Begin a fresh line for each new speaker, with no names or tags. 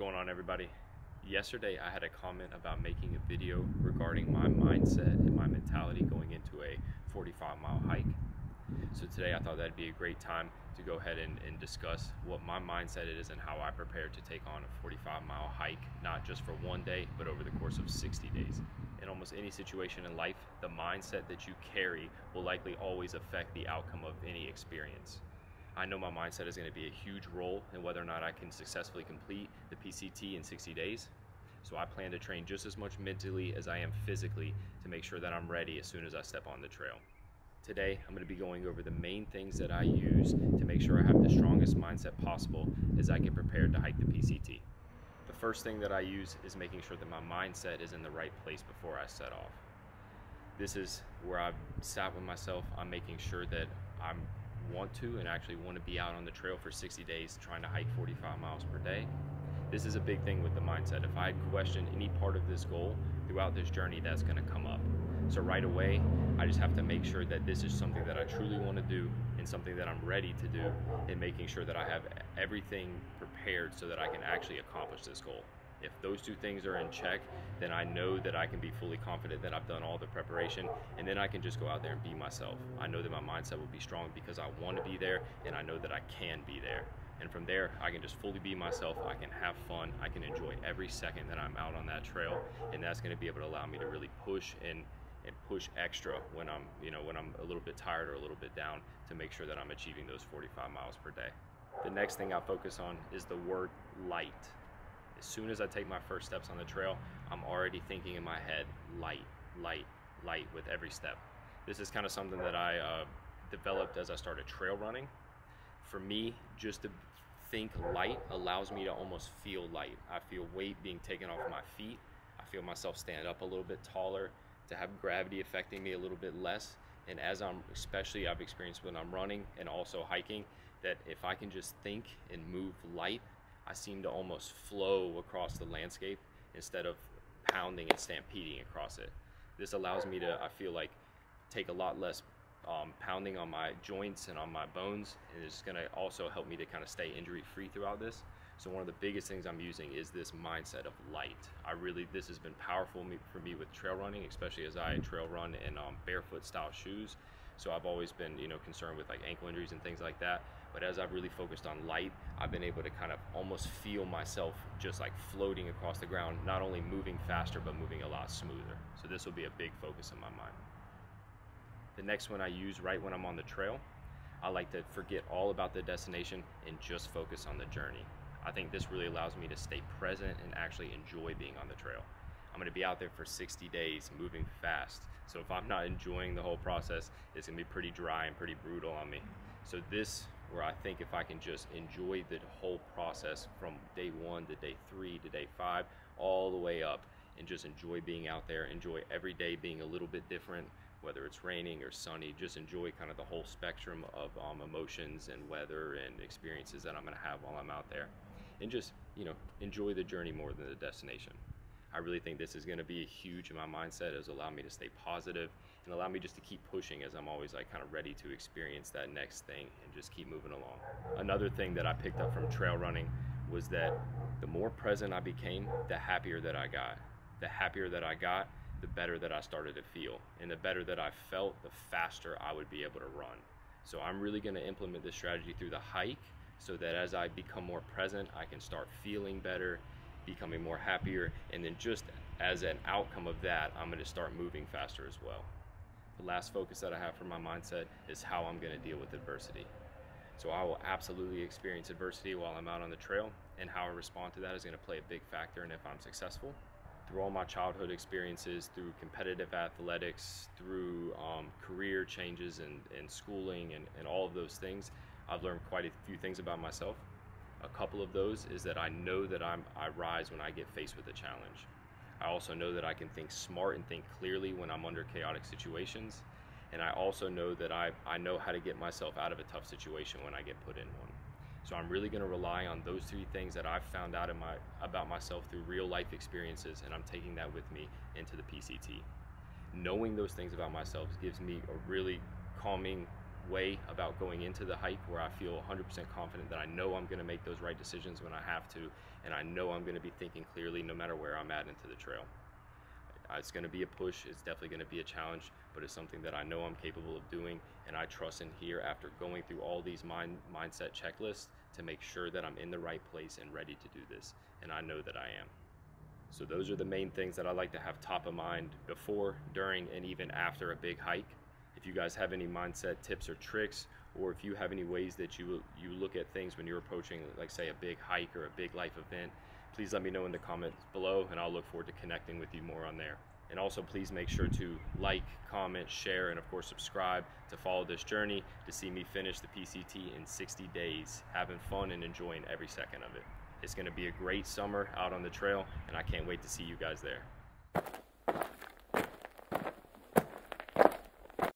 going on, everybody? Yesterday I had a comment about making a video regarding my mindset and my mentality going into a 45-mile hike. So today I thought that'd be a great time to go ahead and discuss what my mindset is and how I prepare to take on a 45-mile hike, not just for one day, but over the course of 60 days. In almost any situation in life, the mindset that you carry will likely always affect the outcome of any experience. I know my mindset is going to be a huge role in whether or not I can successfully complete the PCT in 60 days. So I plan to train just as much mentally as I am physically to make sure that I'm ready as soon as I step on the trail. Today, I'm going to be going over the main things that I use to make sure I have the strongest mindset possible as I get prepared to hike the PCT. The first thing that I use is making sure that my mindset is in the right place before I set off. This is where I've sat with myself. I'm making sure that I want to and actually want to be out on the trail for 60 days trying to hike 45 miles per day. This is a big thing with the mindset. If I question any part of this goal throughout this journey, that's going to come up. So right away, I just have to make sure that this is something that I truly want to do and something that I'm ready to do, and making sure that I have everything prepared so that I can actually accomplish this goal. If those two things are in check, then I know that I can be fully confident that I've done all the preparation, and then I can just go out there and be myself. I know that my mindset will be strong because I want to be there, and I know that I can be there. And from there, I can just fully be myself. I can have fun. I can enjoy every second that I'm out on that trail, and that's going to be able to allow me to really push and push extra when I'm a little bit tired or a little bit down, to make sure that I'm achieving those 45 miles per day. The next thing I focus on is the word light. As soon as I take my first steps on the trail, I'm already thinking in my head, light, light, light with every step. This is kind of something that I developed as I started trail running. For me, just to think light allows me to almost feel light. I feel weight being taken off my feet. I feel myself stand up a little bit taller, to have gravity affecting me a little bit less. And as especially I've experienced when I'm running and also hiking, that if I can just think and move light, I seem to almost flow across the landscape instead of pounding and stampeding across it. This allows me to, I feel like, take a lot less pounding on my joints and on my bones, and it's going to also help me to kind of stay injury free throughout this. So one of the biggest things I'm using is this mindset of light. This has been powerful for me with trail running, especially as I trail run in barefoot style shoes. So I've always been, concerned with like ankle injuries and things like that. But as I've really focused on light, I've been able to kind of almost feel myself just like floating across the ground, not only moving faster, but moving a lot smoother. So this will be a big focus in my mind. The next one I use right when I'm on the trail, I like to forget all about the destination and just focus on the journey. I think this really allows me to stay present and actually enjoy being on the trail. I'm going to be out there for 60 days moving fast. So if I'm not enjoying the whole process, it's going to be pretty dry and pretty brutal on me. So this, where I think if I can just enjoy the whole process from day 1 to day 3 to day 5, all the way up, and just enjoy being out there, enjoy every day being a little bit different, whether it's raining or sunny, just enjoy kind of the whole spectrum of emotions and weather and experiences that I'm going to have while I'm out there. And just, enjoy the journey more than the destination. I really think this is going to be huge in my mindset, as allow me to stay positive and allow me just to keep pushing, as I'm always like kind of ready to experience that next thing and just keep moving along. Another thing that I picked up from trail running was that the more present I became, the happier that I got. The happier that I got, the better that I started to feel. And the better that I felt, the faster I would be able to run. So I'm really going to implement this strategy through the hike, so that as I become more present, I can start feeling better, becoming more happier, and then just as an outcome of that, I'm going to start moving faster as well. The last focus that I have for my mindset is how I'm going to deal with adversity. So I will absolutely experience adversity while I'm out on the trail, and how I respond to that is going to play a big factor in if I'm successful. Through all my childhood experiences, through competitive athletics, through career changes and schooling and all of those things, I've learned quite a few things about myself. A couple of those is that I know that I rise when I get faced with a challenge. I also know that I can think smart and think clearly when I'm under chaotic situations. And I also know that I know how to get myself out of a tough situation when I get put in one. So I'm really going to rely on those 3 things that I've found out about myself through real life experiences, and I'm taking that with me into the PCT. Knowing those things about myself gives me a really calming way about going into the hike where I feel 100% confident that I know I'm going to make those right decisions when I have to, and I know I'm going to be thinking clearly no matter where I'm at into the trail. It's going to be a push, it's definitely going to be a challenge, but it's something that I know I'm capable of doing, and I trust in here after going through all these mindset checklists to make sure that I'm in the right place and ready to do this, and I know that I am. So those are the main things that I like to have top of mind before, during, and even after a big hike. If you guys have any mindset tips or tricks, or if you have any ways that you look at things when you're approaching, like say, a big hike or a big life event, please let me know in the comments below, and I'll look forward to connecting with you more on there. And also please make sure to like, comment, share, and of course subscribe to follow this journey to see me finish the PCT in 60 days, having fun and enjoying every second of it. It's going to be a great summer out on the trail, and I can't wait to see you guys there.